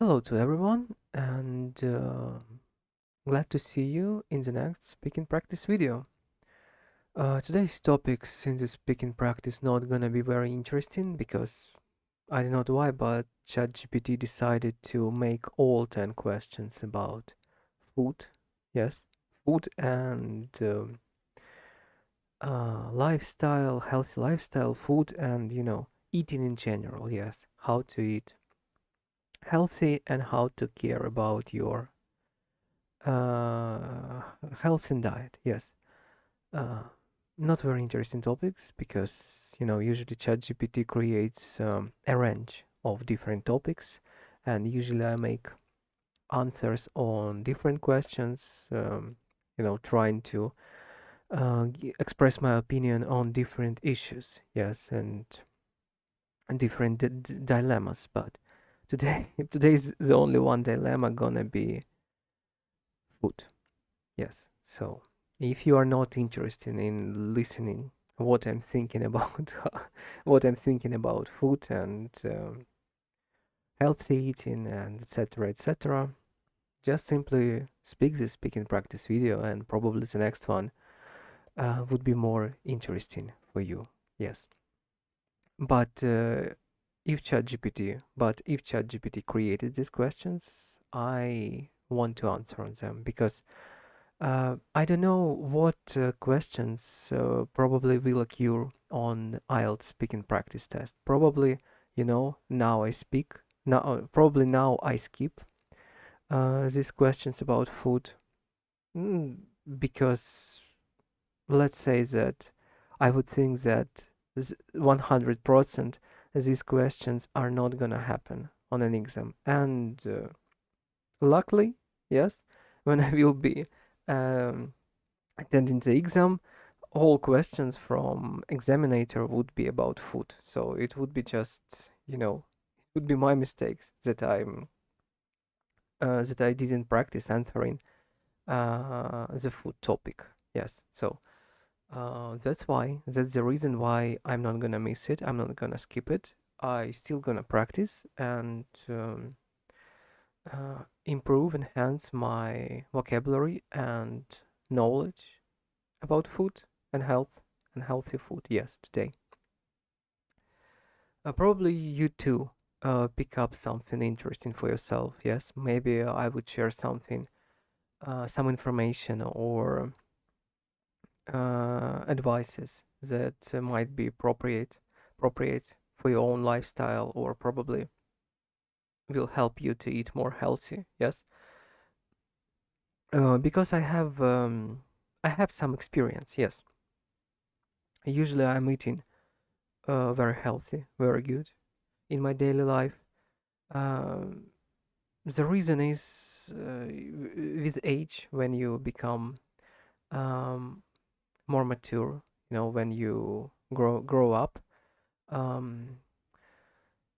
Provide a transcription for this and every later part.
Hello to everyone, and glad to see you in the next speaking practice video. Today's topics in the speaking practice not gonna be very interesting because I don't know why, but ChatGPT decided to make all 10 questions about food. Yes, food and lifestyle, healthy lifestyle, food, and eating in general. Yes, how to eat healthy and how to care about your Uh, health and diet, yes. Uh, Not very interesting topics because, usually ChatGPT creates a range of different topics, and usually I make answers on different questions, trying to express my opinion on different issues, yes, and different dilemmas. But today, today's the only one dilemma gonna be food. Yes. So if you are not interested in listening what I'm thinking about, what I'm thinking about food and healthy eating and etc., just simply speak this speaking practice video, and probably the next one would be more interesting for you. Yes. But if ChatGPT created these questions, I want to answer on them because I don't know what questions probably will occur on IELTS speaking practice test. Probably, now I speak. Now, probably now I skip these questions about food mm, because let's say that I would think that 100% these questions are not gonna happen on an exam. And luckily, yes, when I will be um, attending the exam, all questions from examinator would be about food. So it would be just, it would be my mistakes that I didn't practice answering the food topic. Yes. So that's the reason why I'm not gonna miss it. I'm not gonna skip it. I still gonna practice and improve, enhance my vocabulary and knowledge about food and health and healthy food. Yes, today. Probably you too pick up something interesting for yourself. Yes, maybe I would share something, some information or advices that might be appropriate for your own lifestyle, or probably will help you to eat more healthy. Yes, because I have some experience. Yes, usually I'm eating very healthy, very good in my daily life. Um, the reason is with age, when you become um, more mature, when you grow up, um,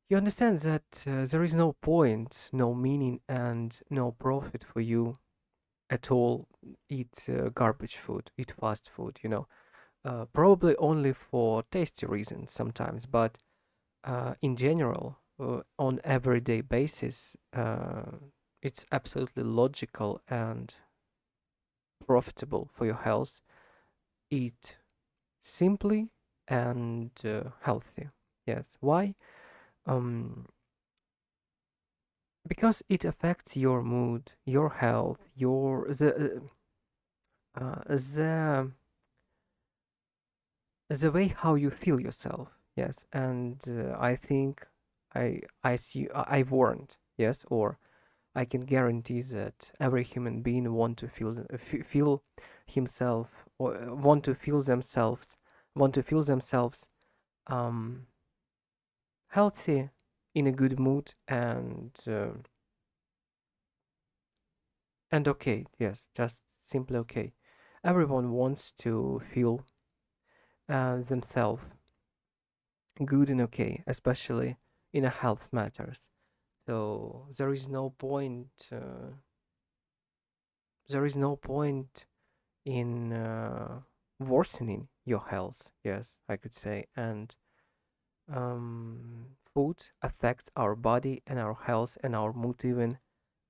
you understand that there is no point, no meaning, and no profit for you at all. Eat garbage food, eat fast food. Probably only for tasty reasons sometimes, but in general, on everyday basis, it's absolutely logical and profitable for your health. Eat simply and healthy. Yes. Why? Um, because it affects your mood, your health, your the way how you feel yourself. Yes, and I think I see I've warned. Yes, or I can guarantee that every human being want to feel himself, or want to feel themselves um, healthy, in a good mood, and okay. Yes, just simply okay. Everyone wants to feel themselves good and okay, especially in a health matters. So there is no point in worsening your health. Yes, I could say. And food affects our body and our health and our mood even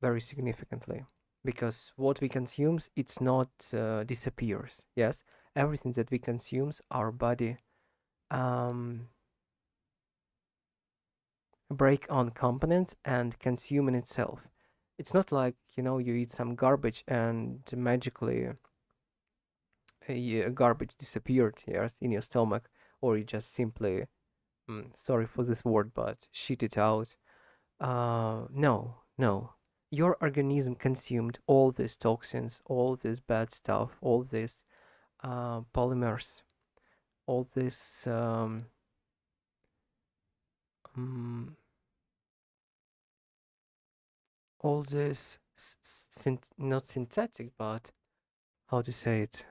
very significantly, because what we consume, it's not disappears. Yes, everything that we consumes, our body um, break on components and consume in itself. It's not like, you eat some garbage and magically garbage disappeared, yes, in your stomach, or you just simply, sorry for this word, but shit it out. No, no. Your organism consumed all these toxins, all this bad stuff, all these polymers, all this um, all this not synthetic, but how to say it,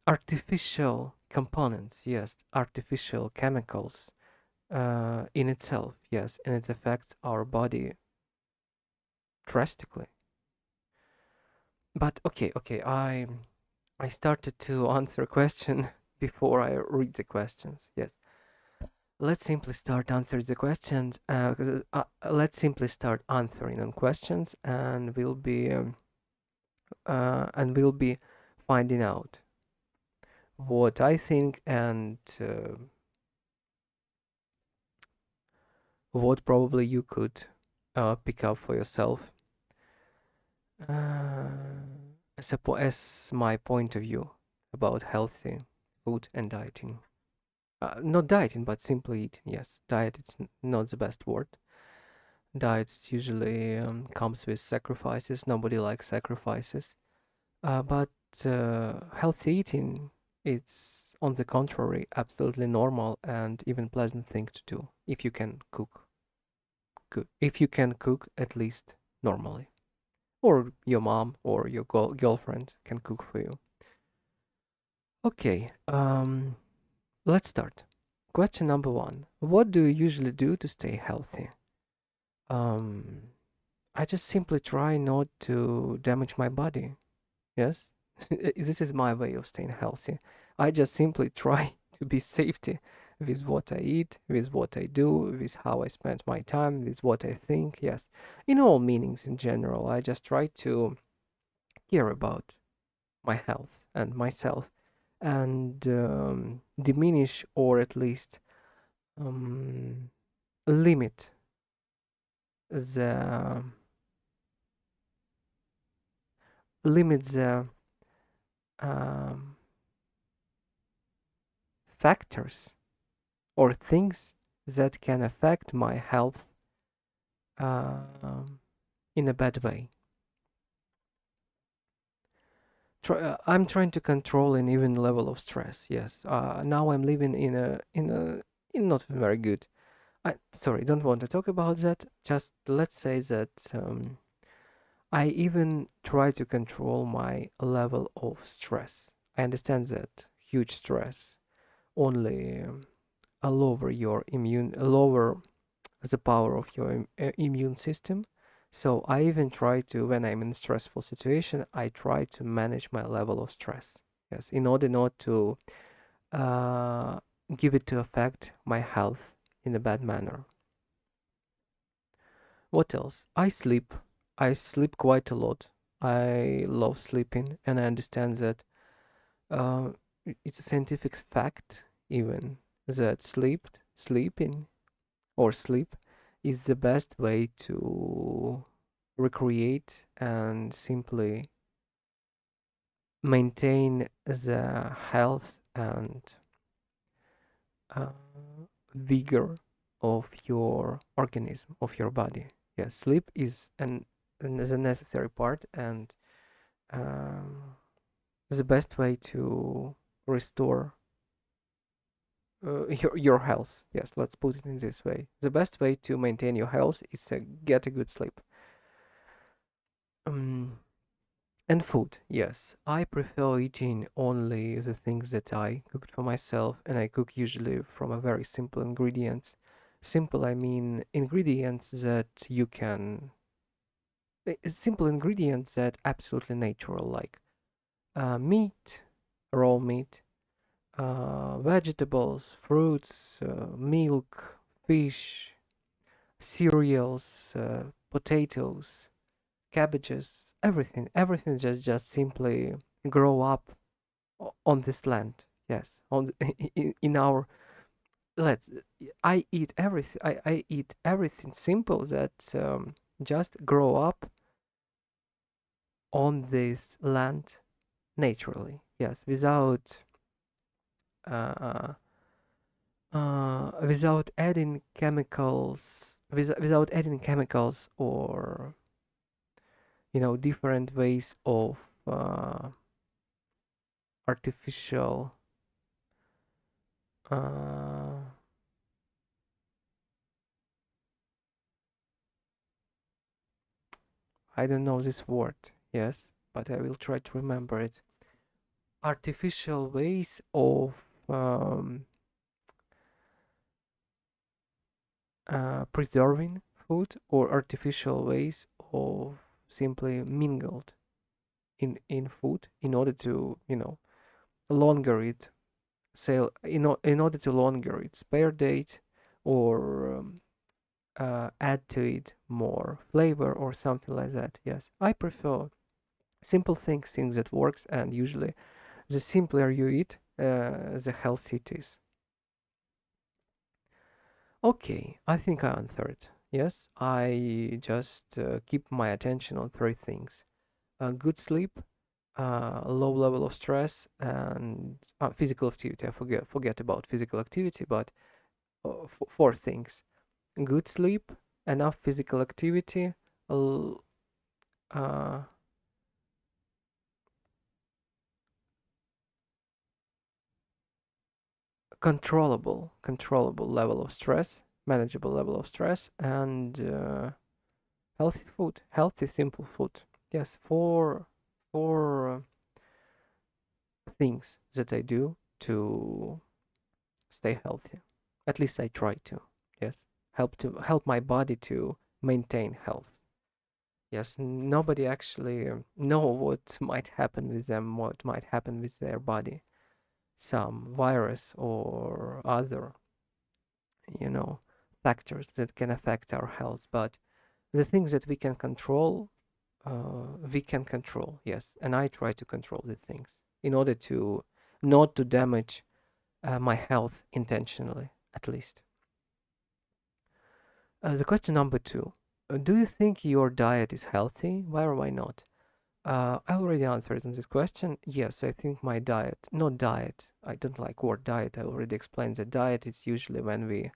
artificial components, yes, artificial chemicals in itself, yes, and it affects our body drastically. But okay, I started to answer a question before I read the questions. Yes, let's simply start answering the questions. Let's simply start answering on questions, and we'll be finding out what I think and what probably you could pick up for yourself as my point of view about healthy food and dieting. Not dieting, but simply eating. Yes, diet it's not the best word. Diet usually comes with sacrifices. Nobody likes sacrifices. But healthy eating, it's on the contrary, absolutely normal and even pleasant thing to do if you can cook. Good. If you can cook at least normally, or your mom or your girlfriend can cook for you. Okay. Let's start. Question number one: what do you usually do to stay healthy? Um, I just simply try not to damage my body. Yes, this is my way of staying healthy. I just simply try to be safety with what I eat, with what I do, with how I spend my time, with what I think. Yes, in all meanings in general, I just try to care about my health and myself and diminish or at least um, limit the limit the um, factors or things that can affect my health um, in a bad way. I'm trying to control an even level of stress. Yes. Now I'm living in not very good. I sorry, don't want to talk about that. Just let's say that I even try to control my level of stress. I understand that huge stress only lower your immune lower the power of your immune system. So I even try to, when I'm in a stressful situation, I try to manage my level of stress. Yes, in order not to uh, give it to affect my health in a bad manner. What else? I sleep. I sleep quite a lot. I love sleeping, and I understand that uh, it's a scientific fact even that sleeping or sleep is the best way to recreate and simply maintain the health and uh, vigor of your organism, of your body. Yes, sleep is a necessary part and um, the best way to restore your health. Yes, let's put it in this way. The best way to maintain your health is to get a good sleep. Um, and food, yes. I prefer eating only the things that I cooked for myself, and I cook usually from a very simple ingredients. Simple, I mean ingredients that you can, simple ingredients that absolutely natural, like meat, raw meat, vegetables, fruits, milk, fish, cereals, potatoes, cabbages, everything. Everything just simply grow up on this land. Yes, on in our let's. I eat everything. I eat everything simple that just grow up on this land naturally. Yes, uh, without adding chemicals, without adding chemicals or different ways of artificial. Uh, I don't know this word. Yes, but I will try to remember it. Artificial ways of preserving food or artificial ways of simply mingled in food in order to longer it sale in order to longer its spare date or add to it more flavor or something like that. Yes, I prefer simple things that works, and usually the simpler you eat, the healthier it is. Okay, I think I answered. Yes, I just keep my attention on three things: good sleep, low level of stress, and physical activity. I forget about physical activity, but four things: good sleep, enough physical activity, uh, controllable level of stress, manageable level of stress, and healthy food, healthy simple food. Yes, four things that I do to stay healthy. At least I try to. Yes, help my body to maintain health. Yes, nobody actually know what might happen with them, what might happen with their body, some virus or other, you know, factors that can affect our health. But the things that we can control, yes. And I try to control the things in order to not to damage my health intentionally, at least. The question number two: do you think your diet is healthy? Why or why not? I already answered on this question. Yes, I think my diet, not diet. I don't like word diet. I already explained that diet is usually when we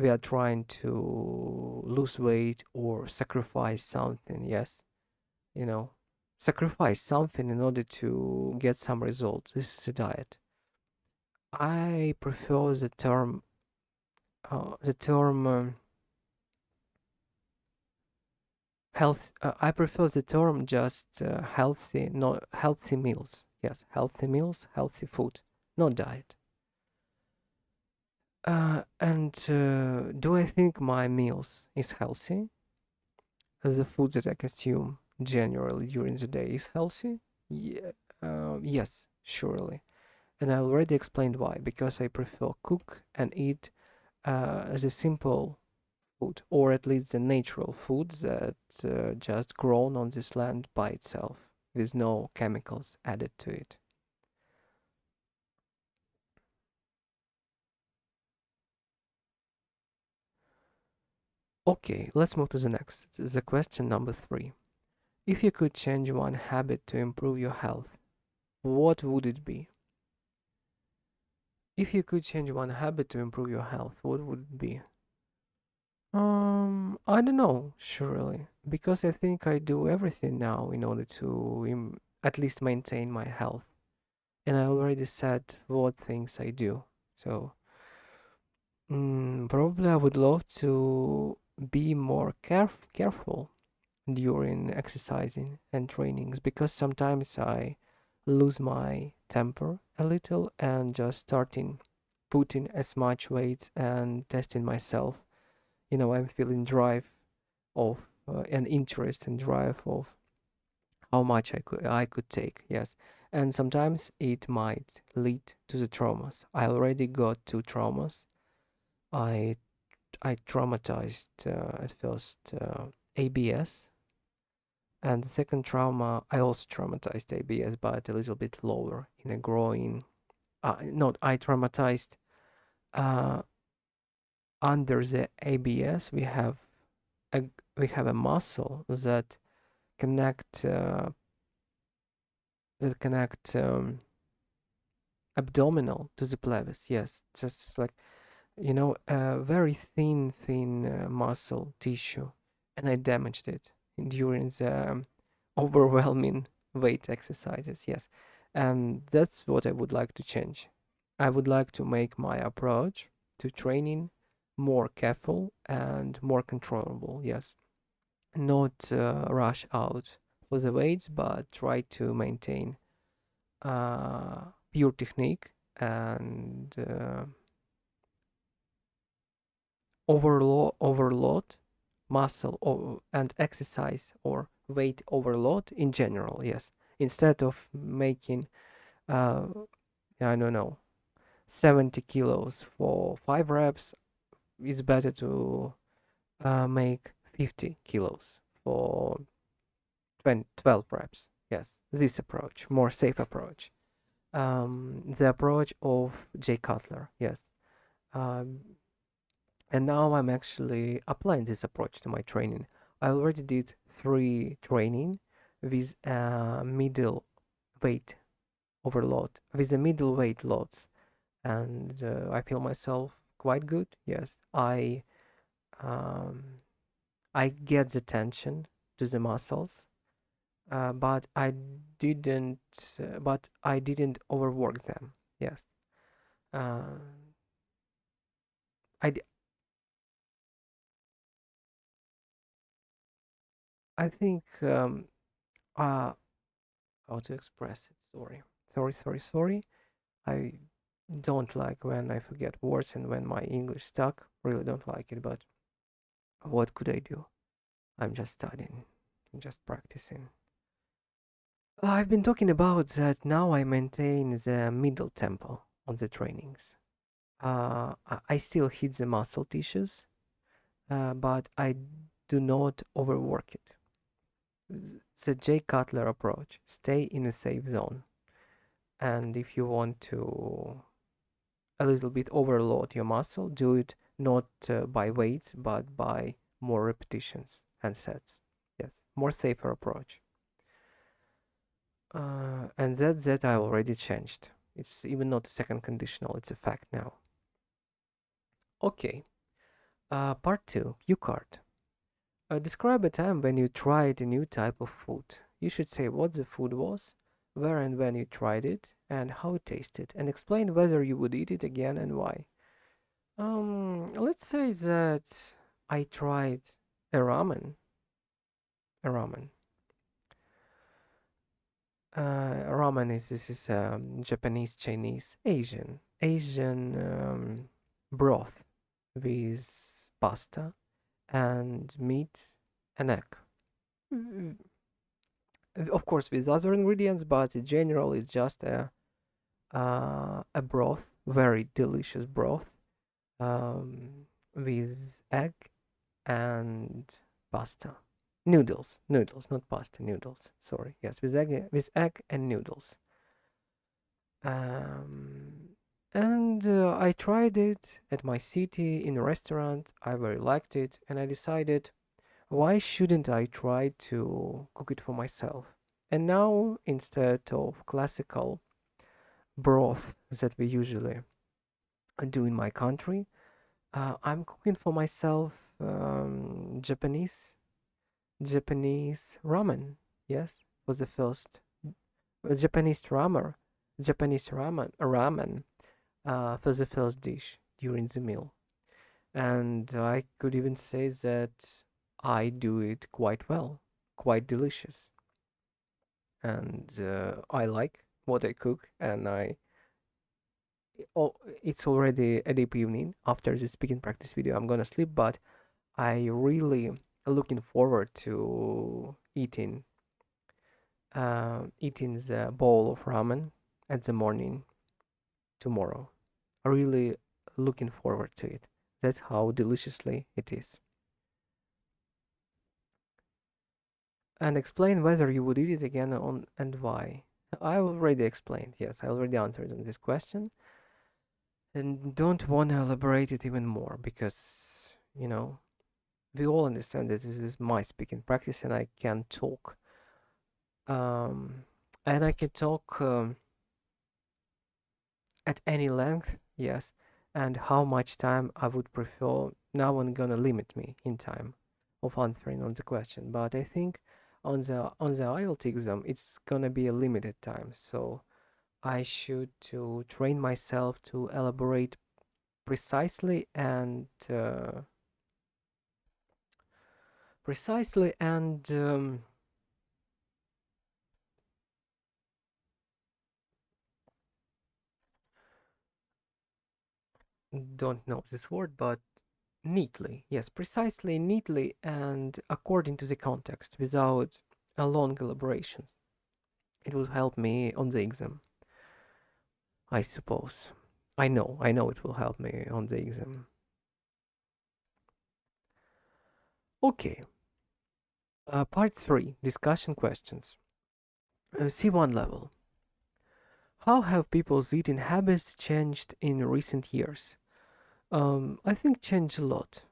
are trying to lose weight or sacrifice something. Yes, you know, sacrifice something in order to get some results. This is a diet. I prefer the term health. I prefer the term just healthy, not healthy meals. Yes, healthy meals, healthy food, not diet. And do I think my meals is healthy? The food that I consume generally during the day is healthy? Yeah, yes, surely. And I already explained why. Because I prefer cook and eat the simple food, or at least the natural food that just grown on this land by itself, with no chemicals added to it. Okay, let's move to the next. The question number three. If you could change one habit to improve your health, what would it be? If you could change one habit to improve your health, what would it be? I don't know, surely, because I think I do everything now in order to at least maintain my health, and I already said what things I do. So, probably I would love to be more careful during exercising and trainings because sometimes I lose my temper a little and just starting putting as much weight and testing myself. I'm feeling drive of an interest and drive of how much I could take. Yes, and sometimes it might lead to the traumas. I already got two traumas. I I traumatized at first ABS, and the second trauma I also traumatized ABS, but a little bit lower in a groin. No, I traumatized uh, under the ABS. A we have a muscle connect uh, that connect abdominal to the pelvis. Yes, just like a very thin muscle tissue, and I damaged it during the overwhelming weight exercises. Yes, and that's what I would like to change. I would like to make my approach to training more careful and more controllable. Yes, not rush out for the weights, but try to maintain pure technique and overload muscle and exercise or weight overload in general. Yes, instead of making uh I don't know 70 kilos for 5 reps, it's better to make 50 kilos for 12 reps. Yes, this approach, more safe approach. The approach of Jay Cutler. Yes. Um, and now I'm actually applying this approach to my training. I already did 3 training with middle weight overload, with a middle weight loads, and I feel myself quite good. Yes, um, I get the tension to the muscles, but didn't, I didn't overwork them. Yes, uh, I d- I think uh, how to express it. Sorry. I don't like when I forget words and when my English stuck. Really don't like it, but what could I do? I'm just studying, I'm just practicing. I've been talking about that now I maintain the middle tempo on the trainings. I still hit the muscle tissues, but I do not overwork it. The Jay Cutler approach: stay in a safe zone. And if you want to a little bit overload your muscle, do it not by weights, but by more repetitions and sets. Yes, more safer approach. And that I already changed. It's even not a second conditional, it's a fact now. Okay, part 2, cue card. Describe a time when you tried a new type of food. You should say what the food was, where and when you tried it, and how it tasted, and explain whether you would eat it again and why. Let's say that I tried a ramen. A ramen. Ramen is this is Japanese, Chinese, Asian broth with pasta and meat and egg. Mm, Of course, with other ingredients, but in general, it's just a broth, very delicious broth with egg and pasta. Noodles, not pasta, noodles. Sorry. Yes, with egg and noodles. Um, and I tried it at my city in a restaurant. I very liked it, and I decided, why shouldn't I try to cook it for myself? And now, instead of classical broth that we usually do in my country, I'm cooking for myself Japanese ramen. Yes, was the first Japanese ramen for the first dish during the meal, and I could even say that I do it quite well, quite delicious, and I like what I cook, and oh, it's already a deep evening after this speaking practice video. I'm gonna sleep, but I really looking forward to eating eating the bowl of ramen at the morning tomorrow. Really looking forward to it. That's how deliciously it is. And explain whether you would eat it again on and why. I already explained. Yes, I already answered on this question, and don't want to elaborate it even more because we all understand that this is my speaking practice, and I can talk. Um, and I can talk at any length. Yes, and how much time I would prefer. No one gonna limit me in time of answering on the question, but I think on the IELTS exam it's gonna be a limited time, so I should to train myself to elaborate precisely and don't know this word, but neatly. Yes, precisely, neatly, and according to the context, without a long elaborations. It will help me on the exam, I suppose. I know it will help me on the exam. Okay, part 3 discussion questions. C1 level. How have people's eating habits changed in recent years? I think changed a lot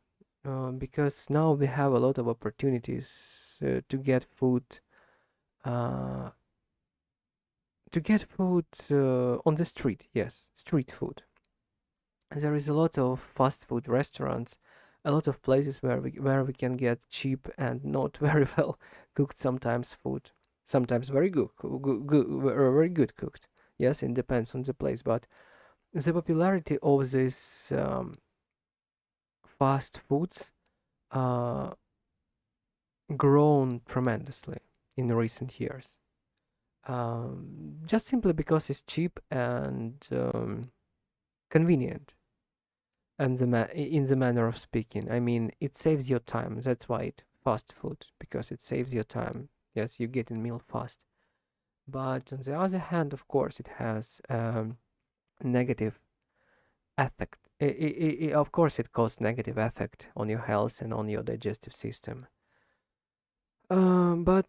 because now we have a lot of opportunities uh, to get food on the street. Yes, street food. There is a lot of fast food restaurants, a lot of places where we can get cheap and not very well cooked sometimes food, sometimes very very good cooked. Yes, it depends on the place, but the popularity of these fast foods uh, grown tremendously in recent years. Just simply because it's cheap and convenient, and in the manner of speaking. I mean, it saves your time. That's why it fast food, because it saves your time. Yes, you get a meal fast. But on the other hand, of course, it has negative effect. Of course, it causes negative effect on your health and on your digestive system. But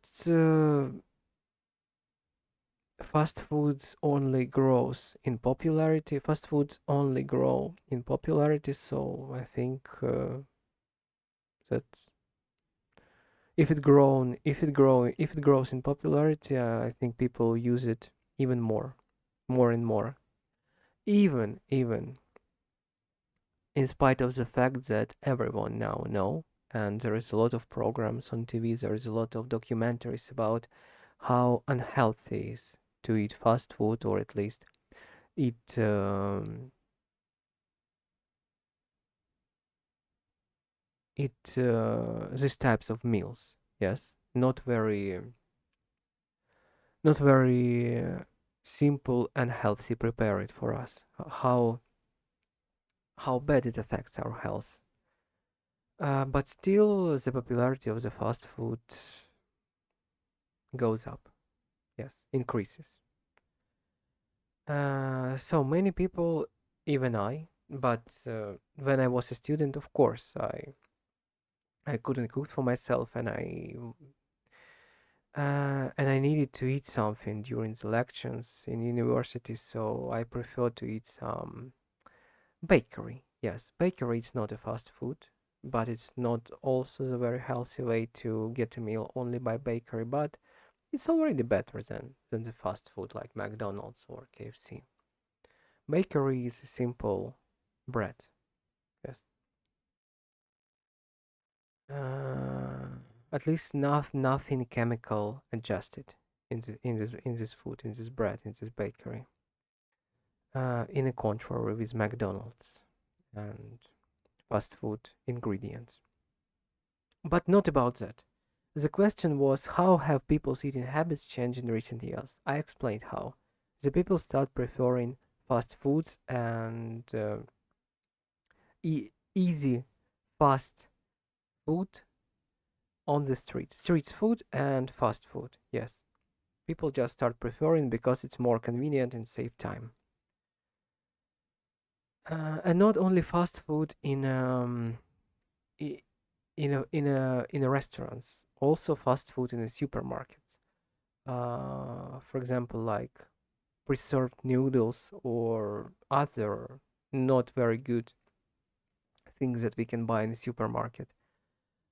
fast foods only grows in popularity. Fast foods only grow in popularity, so I think that if it grows in popularity, I think people use it even more and more. Even in spite of the fact that everyone now know, and there is a lot of programs on TV, there is a lot of documentaries about how unhealthy it is to eat fast food, or at least eat these types of meals. Yes, not very simple and healthy prepared for us. How bad it affects our health. But still, the popularity of the fast food goes up. Yes, increases. So many people, even I, but when I was a student, of course, I couldn't cook for myself, and I needed to eat something during the lectures in university, so I prefer to eat some bakery. Yes, bakery is not a fast food, but it's not also the very healthy way to get a meal only by bakery, but it's already better than the fast food like McDonald's or KFC. Bakery is a simple bread. Yes. At least nothing chemical adjusted in this food, in this bread, in this bakery. In a contrary with McDonald's and fast food ingredients. But not about that. The question was how have people's eating habits changed in recent years? I explained how. The people start preferring fast foods and easy, fast food on the street. Street food and fast food, yes. People just start preferring because it's more convenient and save time. And not only fast food in a restaurants, also fast food in a supermarket. For example, like preserved noodles or other not very good things that we can buy in the supermarket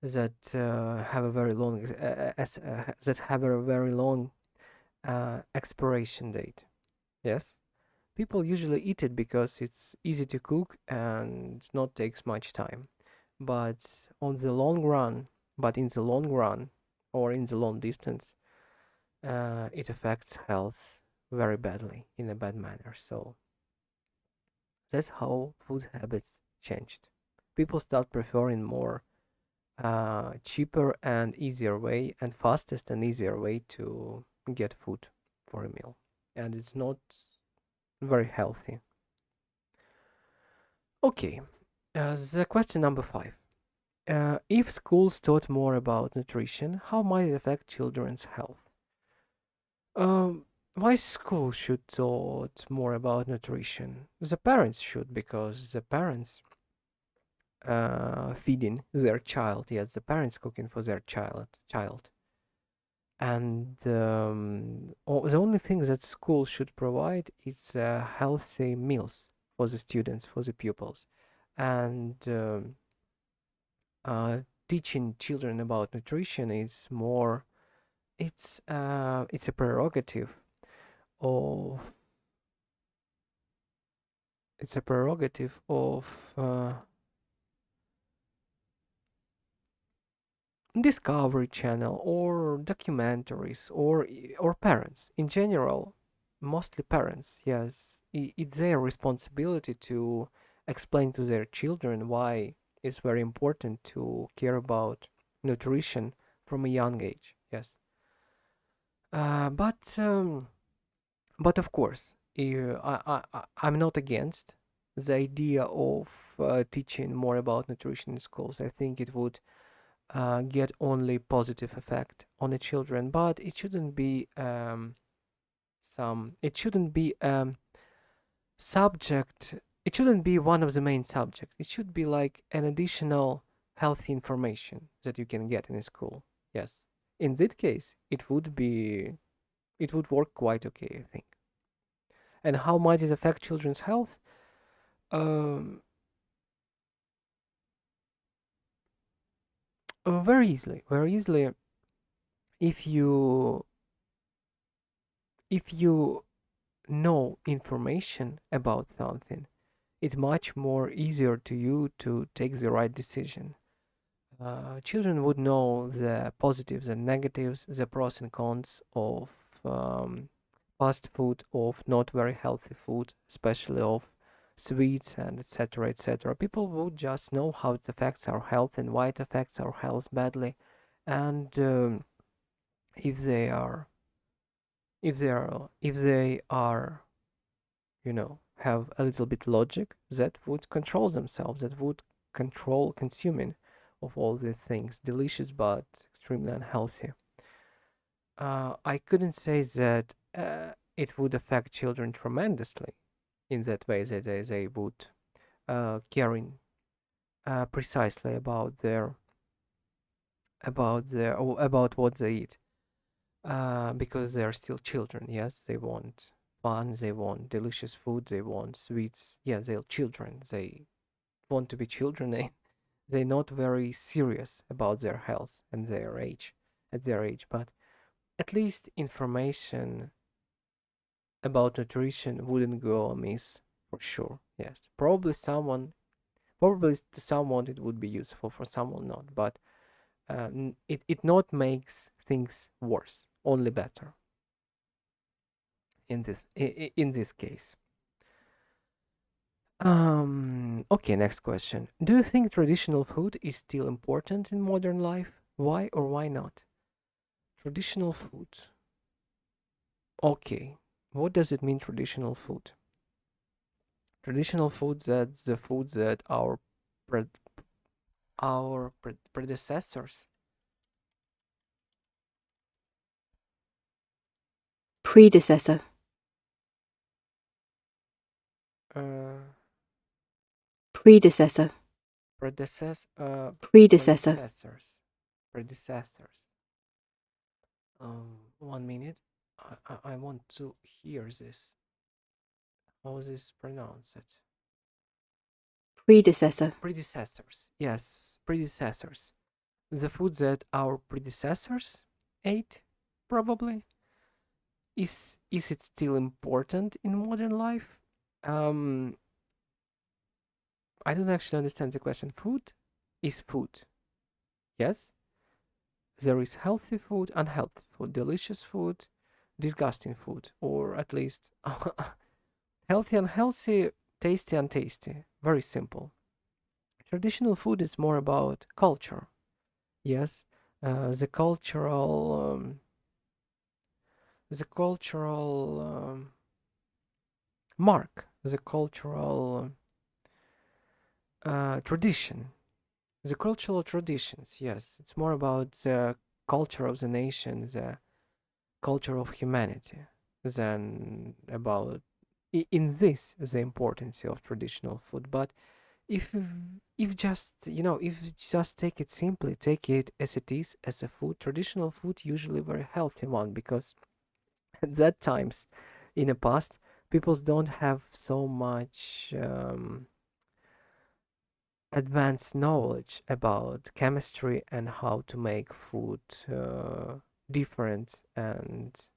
that have a very long that have a very long expiration date. Yes, people usually eat it because it's easy to cook and not takes much time. But on the long run, but in the long run or in the long distance, it affects health very badly in a bad manner. So that's how food habits changed. People start preferring more cheaper and easier way and fastest and easier way to get food for a meal, and it's not very healthy. Okay, the question number 5. If schools taught more about nutrition, how might it affect children's health? Um, why school should taught more about nutrition? The parents should, because the parents feeding their child. Yes, the parents cooking for their child. And the only thing that school should provide is healthy meals for the students, for the pupils, and uh, teaching children about nutrition is more. It's a prerogative of it's a prerogative of Discovery Channel or documentaries or parents in general, mostly parents. Yes, it's their responsibility to explain to their children why it's very important to care about nutrition from a young age. Yes, uh, but um, but of course, I'm not against the idea of teaching more about nutrition in schools. I think it would get only positive effect on the children, but it shouldn't be subject. It shouldn't be one of the main subjects. It should be like an additional healthy information that you can get in a school. Yes, in that case, it would work quite okay, I think. And how might it affect children's health? Um, very easily, very easily. If you if you know information about something, it's much more easier to you to take the right decision. Children would know the positives and negatives, the pros and cons of um, fast food, of not very healthy food, especially of sweets and etc. etc. People would just know how it affects our health and why it affects our health badly, and if they are if they are have a little bit logic that would control themselves, that would control consuming of all these things, delicious but extremely unhealthy. I couldn't say that it would affect children tremendously in that way that they would caring precisely about what they eat, because they are still children. Yes, they want fun, they want delicious food, they want sweets. Yeah, they're children. They want to be children. They're not very serious about their health and their age at their age. But at least information about nutrition wouldn't go amiss for sure. Yes, probably to someone it would be useful, for someone not. But it not makes things worse, only better in this case. Okay, next question. Do you think traditional food is still important in modern life? Why or why not? Traditional food. Okay. What does it mean traditional food? Traditional food, that the food that pre- predecessors predecessor, Uh, predecessor, predecessor, predecessors. Predecessors. 1 minute. I want to hear this. How is pronounced? predecessor, Predecessors. Yes, predecessors. The food that our predecessors ate, probably. Is it still important in modern life? Um, I don't actually understand the question. Food is food. Yes, there is healthy food, unhealthy food, delicious food, disgusting food, or at least healthy, unhealthy, tasty, untasty. Very simple. Traditional food is more about culture. Yes, the cultural mark, the cultural tradition, the cultural traditions. Yes, it's more about the culture of the nation, the culture of humanity, than about in this the importance of traditional food. But if if just if just take it simply, take it as it is, as a food, traditional food usually very healthy one, because at that times in the past peoples don't have so much advanced knowledge about chemistry and how to make food different and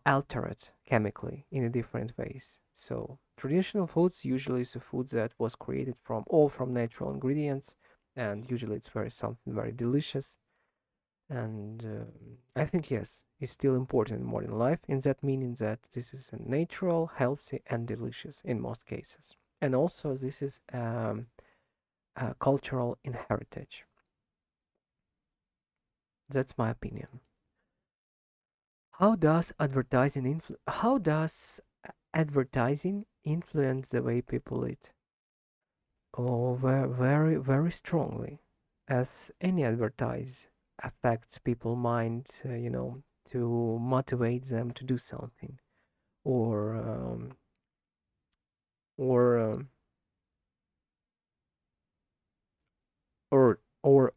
alter it chemically in a different ways. So traditional foods usually is a food that was created from natural ingredients, and usually it's very something very delicious. And I think yes, it's still important in modern life, in that meaning that this is a natural, healthy, and delicious in most cases. And also this is cultural heritage. That's my opinion. How does advertising influence the way people eat? Oh, very, very, very strongly, as any advertise affects people's mind, to motivate them to do something, or or um,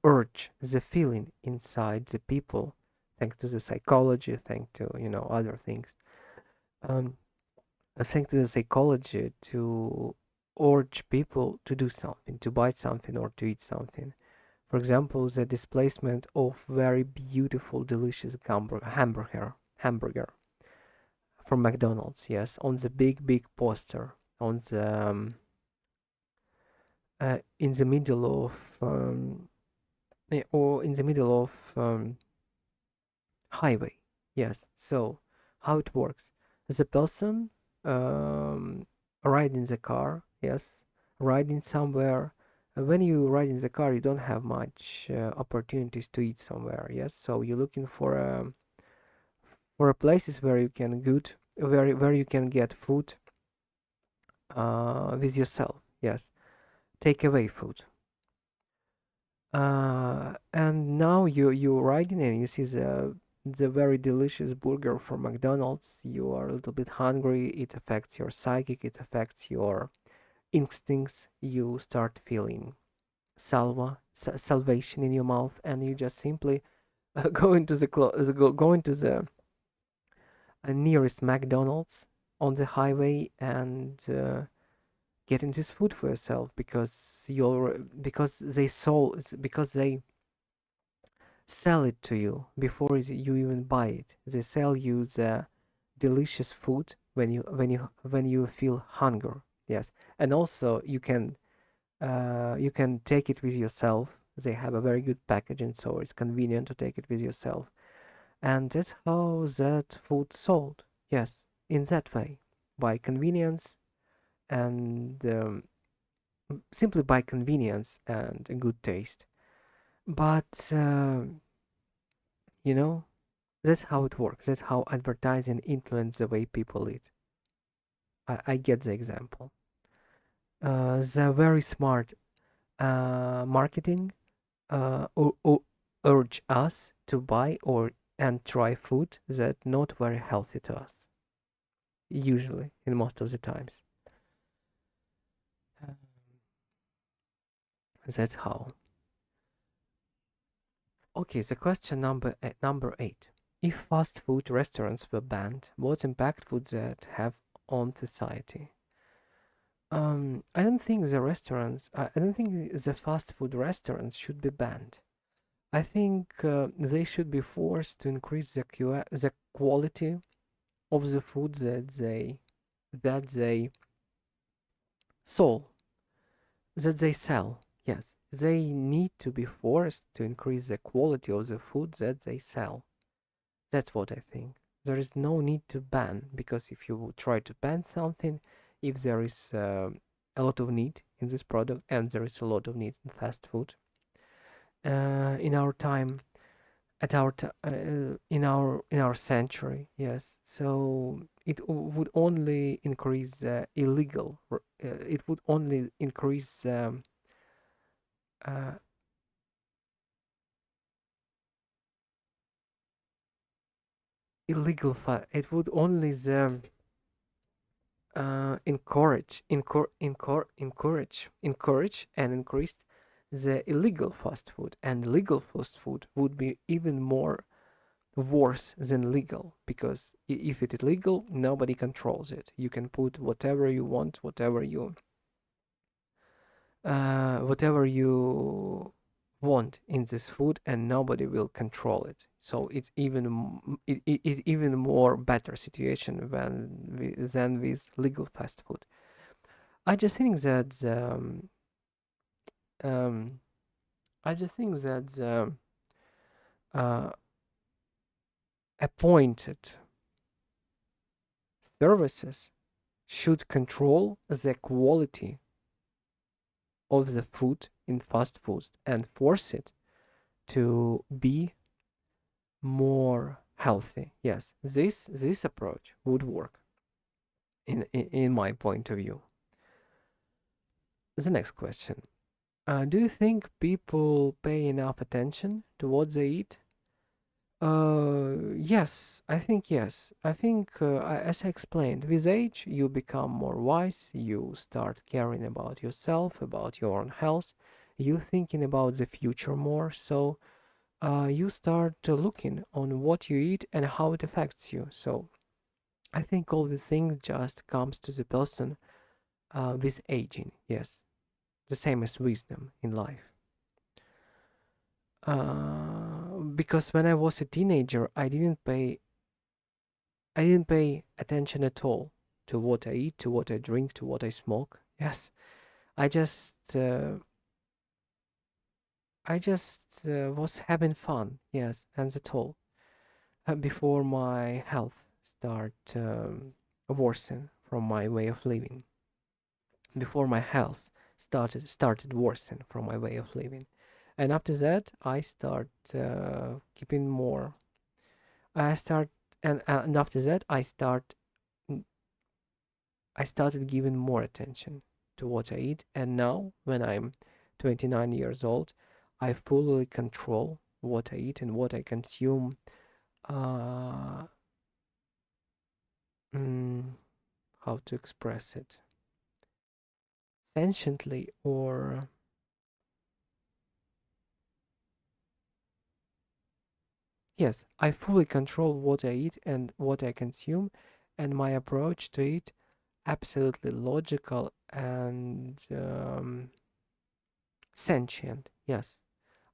urge the feeling inside the people, thanks to the psychology, thanks to other things. Um, thanks to the psychology to urge people to do something, to buy something or to eat something. For example, the displacement of very beautiful, delicious hamburger from McDonald's. Yes, on the big, big poster on the in the middle of or in the middle of highway. Yes. So how it works? The person um, riding the car. Yes, riding somewhere. When you ride in the car, you don't have much opportunities to eat somewhere. Yes, so you're looking for a places where you can good where you can get food with yourself. Yes, take away food. And now you're riding and you see the very delicious burger from McDonald's. You are a little bit hungry. It affects your psychic. It affects your instincts. You start feeling salvation in your mouth, and you just simply go into go into the nearest McDonald's on the highway and getting this food for yourself, because they sell it to you before you even buy it. They sell you the delicious food when you feel hunger. Yes, and also you can take it with yourself. They have a very good packaging, so it's convenient to take it with yourself. And that's how that food sold. Yes, in that way, by convenience and simply by convenience and a good taste. But you know, that's how it works. That's how advertising influences the way people eat. I get the example. The very smart marketing urge us to buy or and try food that not very healthy to us, usually in most of the times. Uh, That's how. Okay, the question number 8. If fast food restaurants were banned, what impact would that have on society? I don't think the fast food restaurants should be banned. I think they should be forced to increase the quality of the food that they sold that they sell. Yes, they need to be forced to increase the quality of the food that they sell. That's what I think. There is no need to ban, because if you try to ban something, if there is a lot of need in this product and there is a lot of need in fast food, in our time, in our century, yes. So would only increase it would only increase uh, it would only encourage and increase the illegal fast food, and legal fast food would be even more worse than legal, because if it is legal, nobody controls it. You can put whatever you want, whatever you want in this food, and nobody will control it. So it's even more better situation than with legal fast food. I just think that um, I just think that uh, appointed services should control the quality of the food in fast foods and force it to be more healthy. Yes, this approach would work in my point of view. The next question. Do you think people pay enough attention to what they eat? Yes, I think yes. I think, as I explained, with age, you become more wise, you start caring about yourself, about your own health, you thinking about the future more, so you start looking on what you eat and how it affects you. So I think all the things just comes to the person with aging, yes, the same as wisdom in life. Because when I was a teenager, I didn't pay attention at all to what I eat, to what I drink, to what I smoke. Yes, I just was having fun. Yes, and that's all. Before my health start worsen from my way of living. Before my health started worsen from my way of living, and after that I start keeping more. I start and after that I started giving more attention to what I eat, and now when I'm 29 years old, I fully control what I eat and what I consume. Uh, mm, how to express it? Sentiently, or yes, I fully control what I eat and what I consume, and my approach to it absolutely logical and sentient. Yes,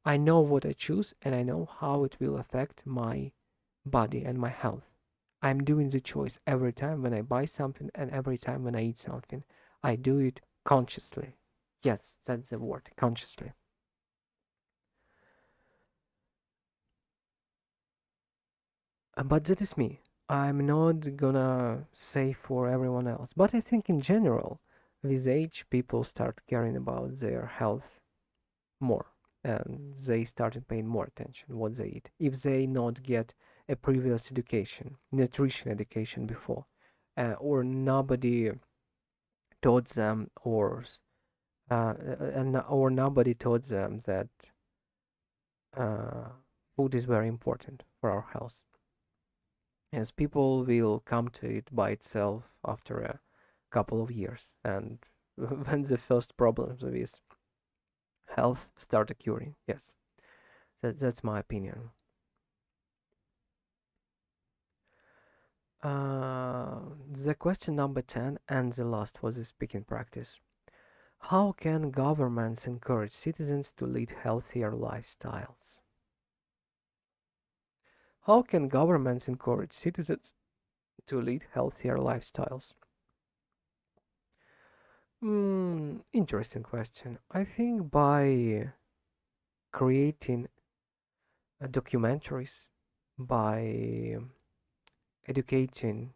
I know what I choose and I know how it will affect my body and my health. I'm doing the choice every time when I buy something and every time when I eat something. I do it consciously. Yes, that's the word, consciously. But that is me. I'm not gonna say for everyone else. But I think in general, with age, people start caring about their health more, and they started paying more attention what they eat if they not get a previous education, nutrition education before, or nobody taught them, or nobody taught them that uh, food is very important for our health. As people will come to it by itself after a couple of years, and when the first problems with health start occurring. Yes, that's my opinion. The question number 10 and the last was the speaking practice. How can governments encourage citizens to lead healthier lifestyles? How can governments encourage citizens to lead healthier lifestyles? Interesting question. I think by creating documentaries, by educating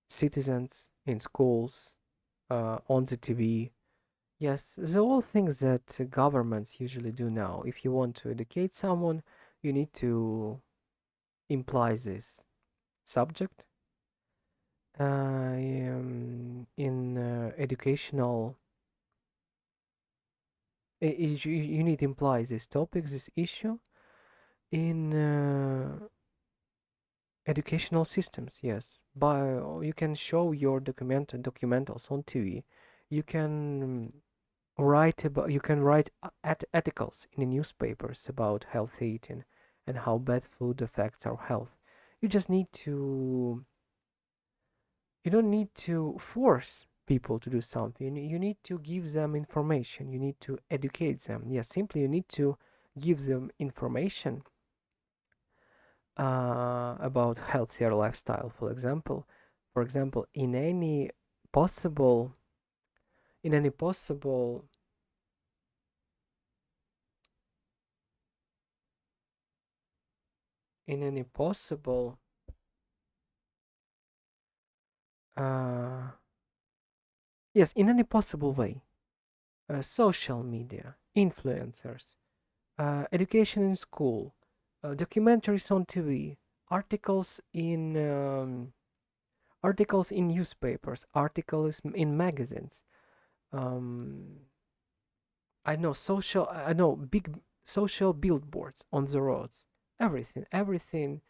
citizens in schools, on the TV. Yes, the all things that governments usually do now. If you want to educate someone, you need to imply this subject in educational. You need to imply this topic, this issue in educational systems. Yes, by you can show your documentals on TV. You can you can write articles in the newspapers about healthy eating and how bad food affects our health. You just need to you don't need to force people to do something. You need to give them information. You need to educate them. Yes, simply you need to give them information about healthier lifestyle. For example, possible in any possible in any possible uh, yes, in any possible way. Social media, influencers, education in school, documentaries on TV, articles in articles in newspapers, articles in magazines. Um, I know big social billboards on the roads. Everything,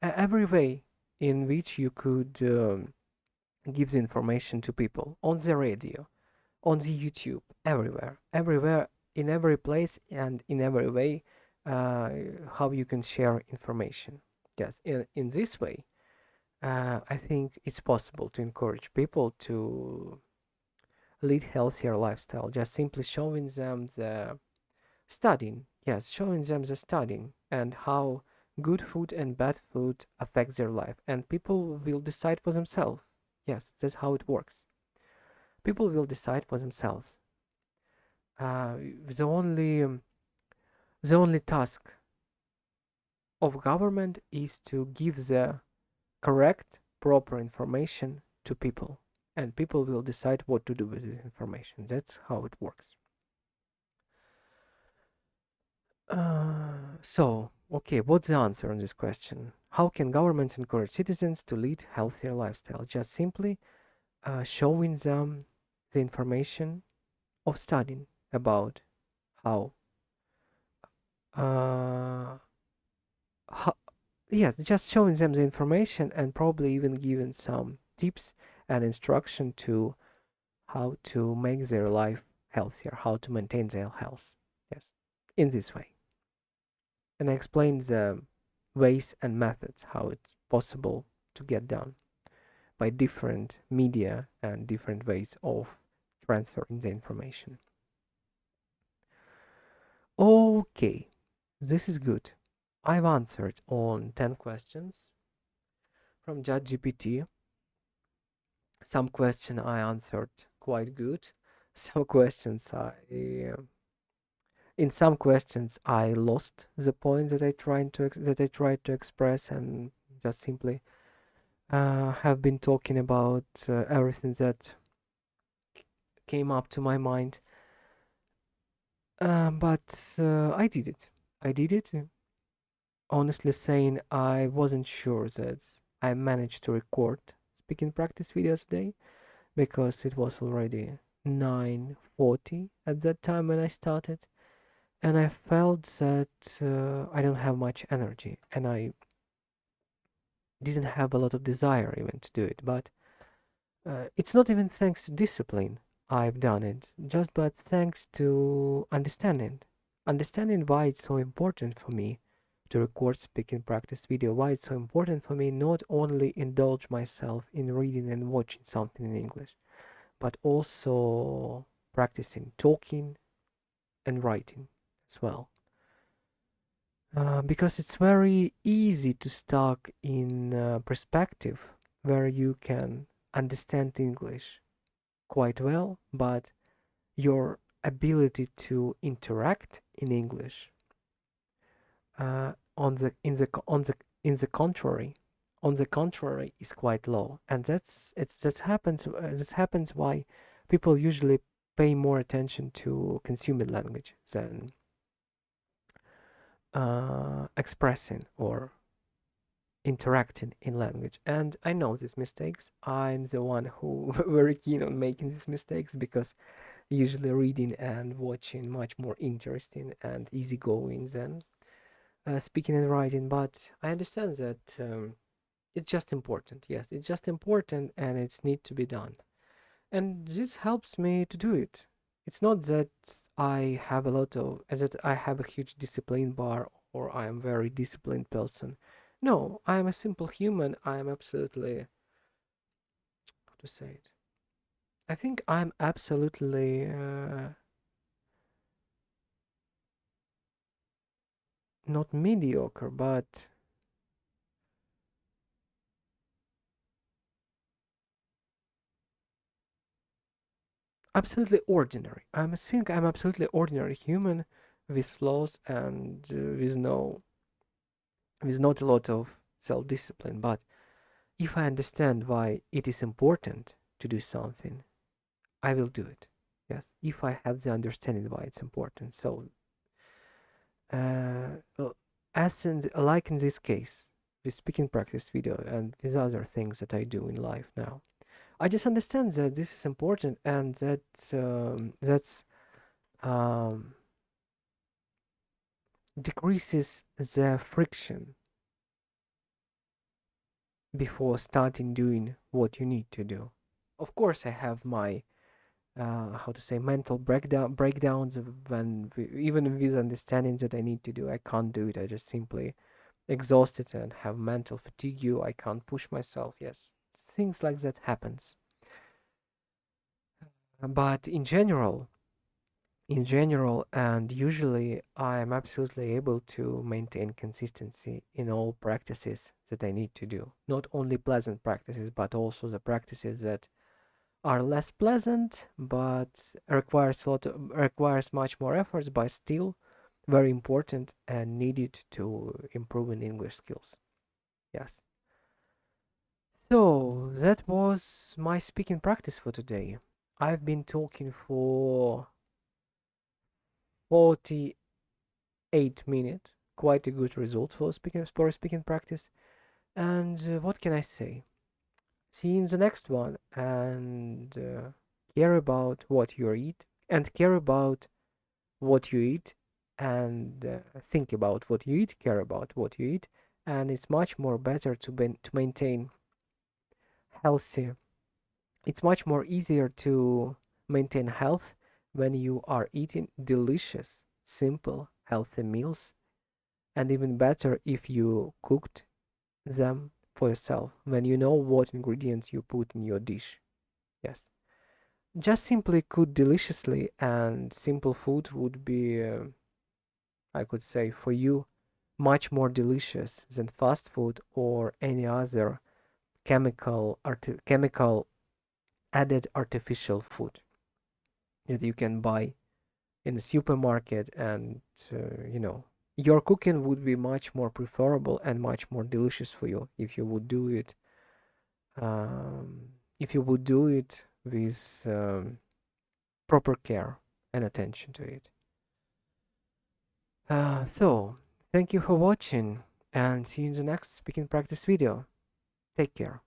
every way in which you could give the information to people on the radio, on the YouTube, everywhere, in every place and in every way, uh, how you can share information. Yes, in this way, I think it's possible to encourage people to lead healthier lifestyle. Just simply showing them the studying, yes, showing them the studying and how good food and bad food affects their life, and people will decide for themselves. Yes, that's how it works. People will decide for themselves. Uh, the only the only task of government is to give the correct, proper information to people, and people will decide what to do with this information. That's how it works. Okay, what's the answer on this question? How can governments encourage citizens to lead healthier lifestyle? Just simply showing them the information of studying about how, uh, how yes, just showing them the information and probably even giving some tips and instruction to how to make their life healthier, how to maintain their health. Yes, in this way. And I explain the ways and methods how it's possible to get done by different media and different ways of transferring the information. Okay, this is good. I've answered on 10 questions from ChatGPT. Some question I answered quite good. Some questions in some questions I lost the point that I tried to express and just simply have been talking about everything that came up to my mind. But I did it. I did it. Honestly saying, I wasn't sure that I managed to record speaking practice videos today because it was already 9:40 at that time when I started. and I felt that I don't have much energy, and I didn't have a lot of desire even to do it. But it's not even thanks to discipline I've done it, just but thanks to understanding why it's so important for me to record speaking practice video, why it's so important for me not only indulge myself in reading and watching something in English, but also practicing talking and writing as well. Because it's very easy to stuck in perspective where you can understand English quite well, but your ability to interact in English on the in the on the in the contrary is quite low, and that happens why people usually pay more attention to consuming language than expressing or interacting in language. And I know these mistakes. I'm the one who very keen on making these mistakes because usually reading and watching much more interesting and easygoing than speaking and writing. But I understand that it's just important. Yes, it's just important and it's need to be done. And this helps me to do it. It's not that I have a lot of that I have a huge discipline bar or I am very disciplined person. No, I am a simple human. I am absolutely how to say it. I think I'm absolutely not mediocre, but absolutely ordinary. I think I'm absolutely ordinary human with flaws and with not a lot of self-discipline. But if I understand why it is important to do something, I will do it. Yes, if I have the understanding why it's important. So, well, like in this case, with speaking practice video and these other things that I do in life now, I just understand that this is important and that that's um, decreases the friction before starting doing what you need to do. Of course, I have my how to say mental breakdowns when even with understanding that I need to do, I can't do it. I just simply exhausted and have mental fatigue. I can't push myself. Yes, things like that happens. But in general and usually I am absolutely able to maintain consistency in all practices that I need to do. Not only pleasant practices, but also the practices that are less pleasant but requires much more efforts, but still very important and needed to improve in English skills. Yes. So that was my speaking practice for today. I've been talking for 48 minutes. Quite a good result for a speaking practice. And what can I say? See you in the next one, and care about what you eat and care about what you eat and think about what you eat, care about what you eat, and it's much more better to maintain healthy. It's much more easier to maintain health when you are eating delicious, simple, healthy meals, and even better if you cooked them for yourself when you know what ingredients you put in your dish. Yes. Just simply cook deliciously, and simple food would be, I could say, for you much more delicious than fast food or any other chemical added artificial food that you can buy in the supermarket. And your cooking would be much more preferable and much more delicious for you if you would do it um, with proper care and attention to it. So thank you for watching and see you in the next speaking practice video. Take care.